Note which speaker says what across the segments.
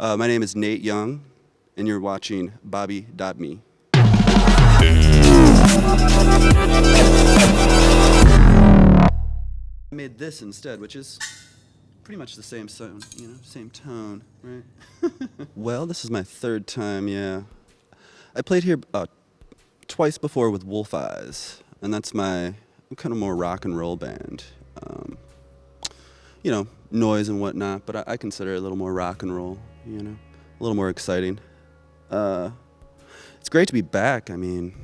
Speaker 1: My name is Nate Young, and you're watching BOBE.me. I made this instead, which is pretty much the same sound, same tone, right? Well, this is my third time, yeah. I played here twice before with Wolf Eyes, and that's my kind of more rock and roll band. Noise and whatnot, but I consider it a little more rock and roll, a little more exciting. It's great to be back. I mean,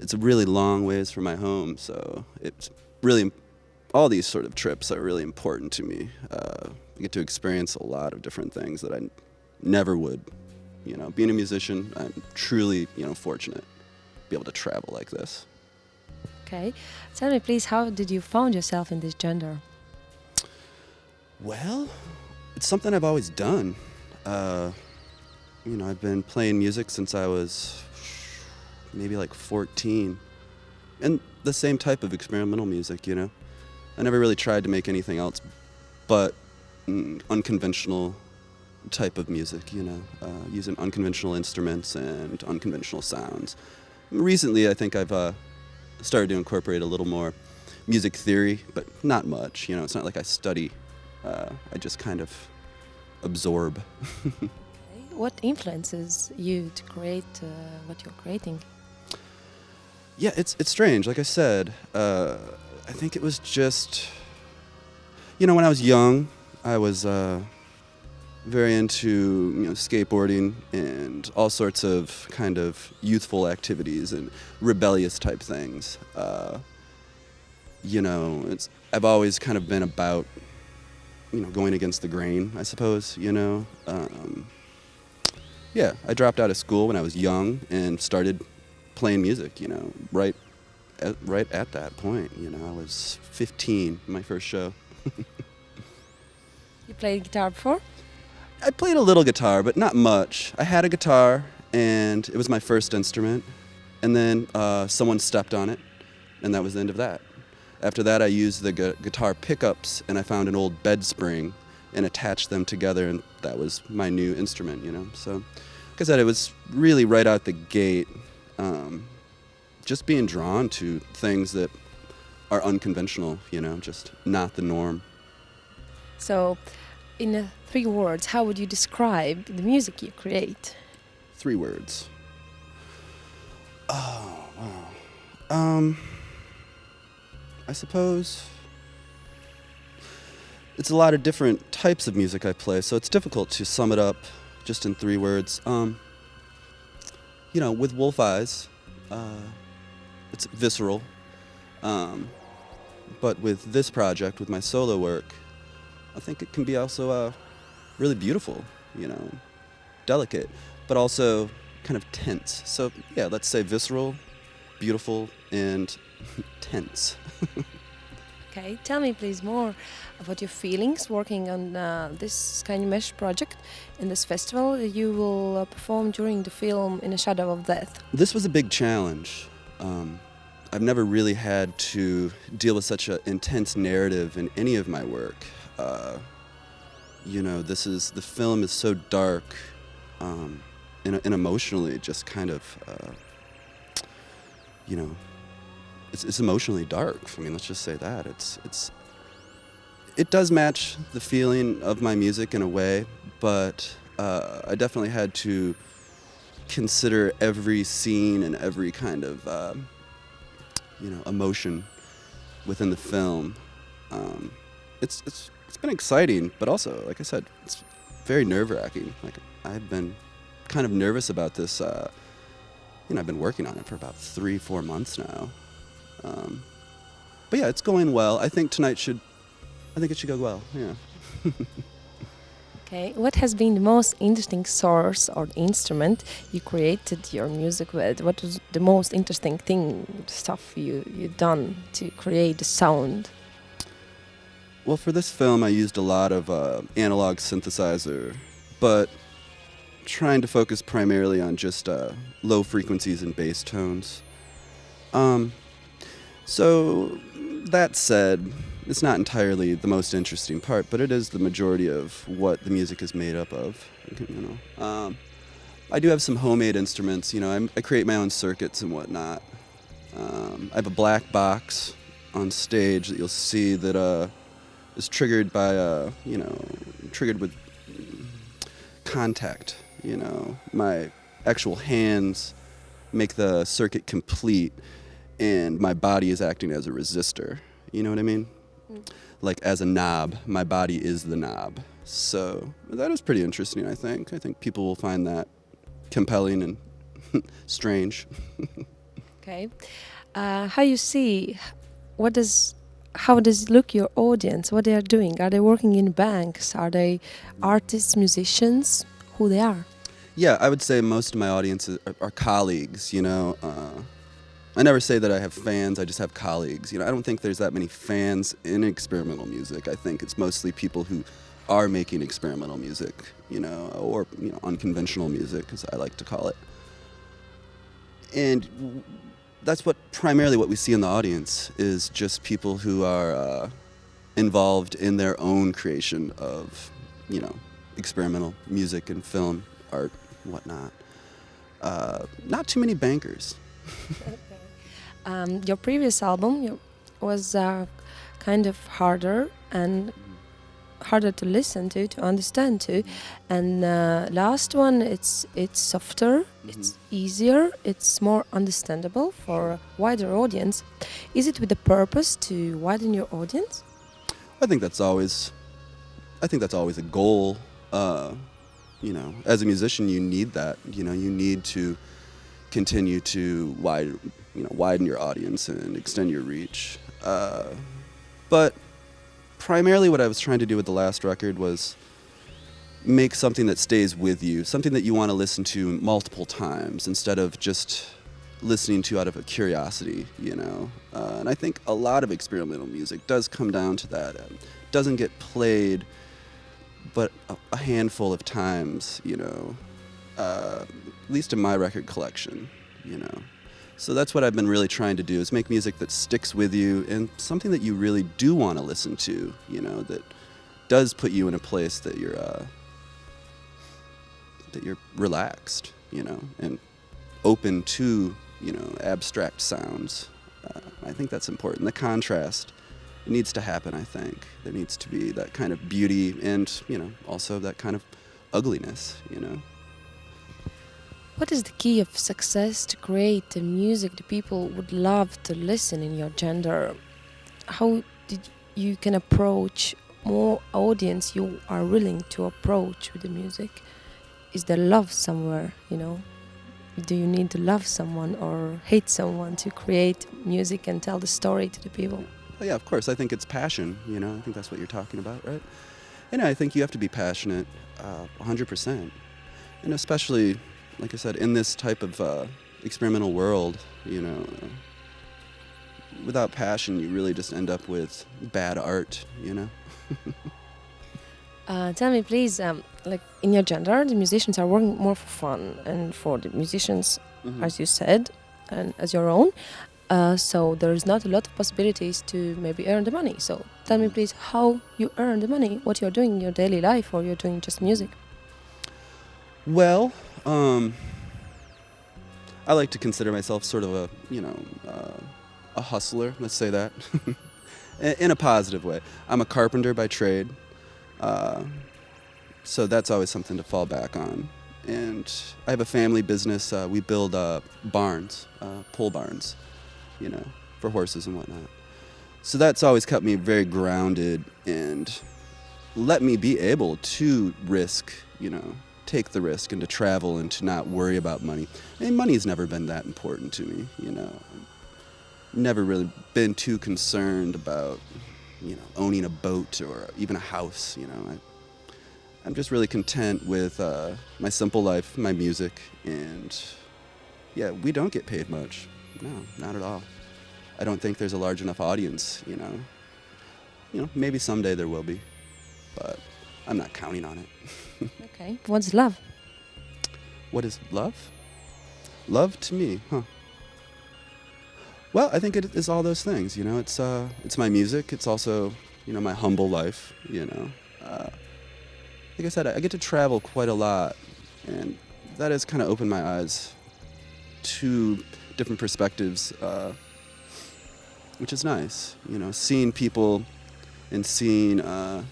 Speaker 1: it's a really long ways from my home, so it's really, all these sort of trips are really important to me. I get to experience a lot of different things that I never would. Being a musician, I'm truly, fortunate to be able to travel like this.
Speaker 2: Okay. Tell me, please, how did you find yourself in this genre?
Speaker 1: Well, it's something I've always done. I've been playing music since I was maybe like 14. And the same type of experimental music, I never really tried to make anything else but unconventional type of music, using unconventional instruments and unconventional sounds. Recently, I think I've started to incorporate a little more music theory, but not much. It's not like I study. I just kind of absorb.
Speaker 2: What influences you to create what you're creating?
Speaker 1: Yeah, it's strange. Like I said, I think it was just, when I was young, I was very into skateboarding and all sorts of kind of youthful activities and rebellious type things. I've always kind of been about going against the grain, I suppose, Yeah, I dropped out of school when I was young and started playing music, right at that point. I was 15, my first show.
Speaker 2: You played guitar before?
Speaker 1: I played a little guitar, but not much. I had a guitar, and it was my first instrument, and then someone stepped on it, and that was the end of that. After that, I used the guitar pickups, and I found an old bed spring and attached them together, and that was my new instrument, So, like I said, it was really right out the gate, just being drawn to things that are unconventional, just not the norm.
Speaker 2: So, in 3 words, how would you describe the music you create?
Speaker 1: 3 words. Oh, wow. I suppose it's a lot of different types of music I play, so it's difficult to sum it up just in 3 words. With Wolf Eyes, it's visceral. But with this project, with my solo work, I think it can be also really beautiful, delicate, but also kind of tense. So, yeah, let's say visceral, beautiful, and tense.
Speaker 2: Okay, tell me please more about your feelings working on this Sky Mesh project in this festival you will perform during the film In a Shadow of Death.
Speaker 1: This was a big challenge. I've never really had to deal with such an intense narrative in any of my work. The film is so dark and emotionally just kind of, it's emotionally dark. I mean, let's just say that. It does match the feeling of my music in a way, but I definitely had to consider every scene and every kind of, emotion within the film. It's been exciting, but also, like I said, it's very nerve-wracking. Like, I've been kind of nervous about this. I've been working on it for about 3-4 months now. But yeah, it's going well. I think it should go well, yeah.
Speaker 2: Okay, what has been the most interesting source or instrument you created your music with? What was the most interesting stuff you done to create the sound?
Speaker 1: Well, for this film, I used a lot of analog synthesizer, but trying to focus primarily on just low frequencies and bass tones. So that said, it's not entirely the most interesting part, but it is the majority of what the music is made up of. You know, I do have some homemade instruments. You know, I create my own circuits and whatnot. I have a black box on stage that you'll see that is triggered by triggered with contact. You know, my actual hands make the circuit complete, and my body is acting as a resistor. You know what I mean? Like as a knob, my body is the knob. So that is pretty interesting, I think. I think people will find that compelling and strange.
Speaker 2: Okay. How you see, how does it look your audience? What they are doing? Are they working in banks? Are they artists, musicians? Who they are?
Speaker 1: Yeah, I would say most of my audience are colleagues, you know. I never say that I have fans, I just have colleagues. You know, I don't think there's that many fans in experimental music. I think it's mostly people who are making experimental music, you know, or unconventional music, as I like to call it. And that's primarily what we see in the audience is just people who are involved in their own creation of, you know, experimental music and film, art, whatnot. Not too many bankers.
Speaker 2: Your previous album was kind of harder and harder to listen to understand to, and last one it's softer, it's easier, it's more understandable for a wider audience. Is it with the purpose to widen your audience?
Speaker 1: I think that's always a goal. You know, as a musician, you need that. You know, you need to continue to widen your audience and extend your reach. But primarily what I was trying to do with the last record was make something that stays with you, something that you want to listen to multiple times instead of just listening to out of a curiosity, you know. And I think a lot of experimental music does come down to that. It doesn't get played but a handful of times, you know, at least in my record collection, you know. So that's what I've been really trying to do, is make music that sticks with you and something that you really do want to listen to, you know, that does put you in a place that you're relaxed, you know, and open to, you know, abstract sounds. I think that's important. The contrast, it needs to happen, I think. There needs to be that kind of beauty and, you know, also that kind of ugliness, you know.
Speaker 2: What is the key of success to create the music the people would love to listen in your genre? How did you can approach more audience you are willing to approach with the music? Is there love somewhere, you know? Do you need to love someone or hate someone to create music and tell the story to the people?
Speaker 1: Well, yeah, of course. I think it's passion, you know. I think that's what you're talking about, right? And I think you have to be passionate 100%. And especially, like I said, in this type of experimental world, you know, without passion, you really just end up with bad art, you know?
Speaker 2: Tell me, please, like in your genre, the musicians are working more for fun and for the musicians, as you said, and as your own. So there's not a lot of possibilities to maybe earn the money. So tell me, please, how you earn the money, what you're doing in your daily life, or you're doing just music.
Speaker 1: Well, I like to consider myself sort of a hustler, let's say that, in a positive way. I'm a carpenter by trade. So that's always something to fall back on. And I have a family business. We build barns, pole barns, you know, for horses and whatnot. So that's always kept me very grounded and let me be able to risk, you know, take the risk and to travel and to not worry about money. I mean, money's never been that important to me, you know. Never really been too concerned about, you know, owning a boat or even a house, you know. I'm just really content with my simple life, my music, and yeah, we don't get paid much. No, not at all. I don't think there's a large enough audience, you know. You know, maybe someday there will be, but I'm not counting on it.
Speaker 2: Okay, what's love?
Speaker 1: What is love? Love to me, huh? Well, I think it is all those things. You know, it's my music. It's also, you know, my humble life. You know, like I said, I get to travel quite a lot, and that has kind of opened my eyes to different perspectives, which is nice. You know, seeing people and seeing the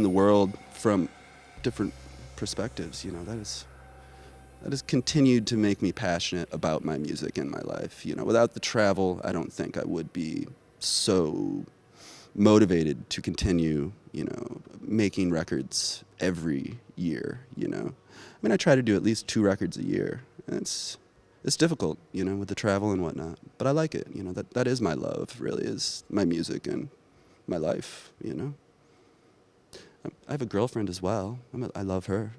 Speaker 1: world from different perspectives. You know, that has continued to make me passionate about my music and my life. You know, without the travel, I don't think I would be so motivated to continue, you know, making records every year, you know. I mean, I try to do at least 2 records a year. And it's difficult, you know, with the travel and whatnot. But I like it, you know, that is my love, really, is my music and my life, you know. I have a girlfriend as well. I love her.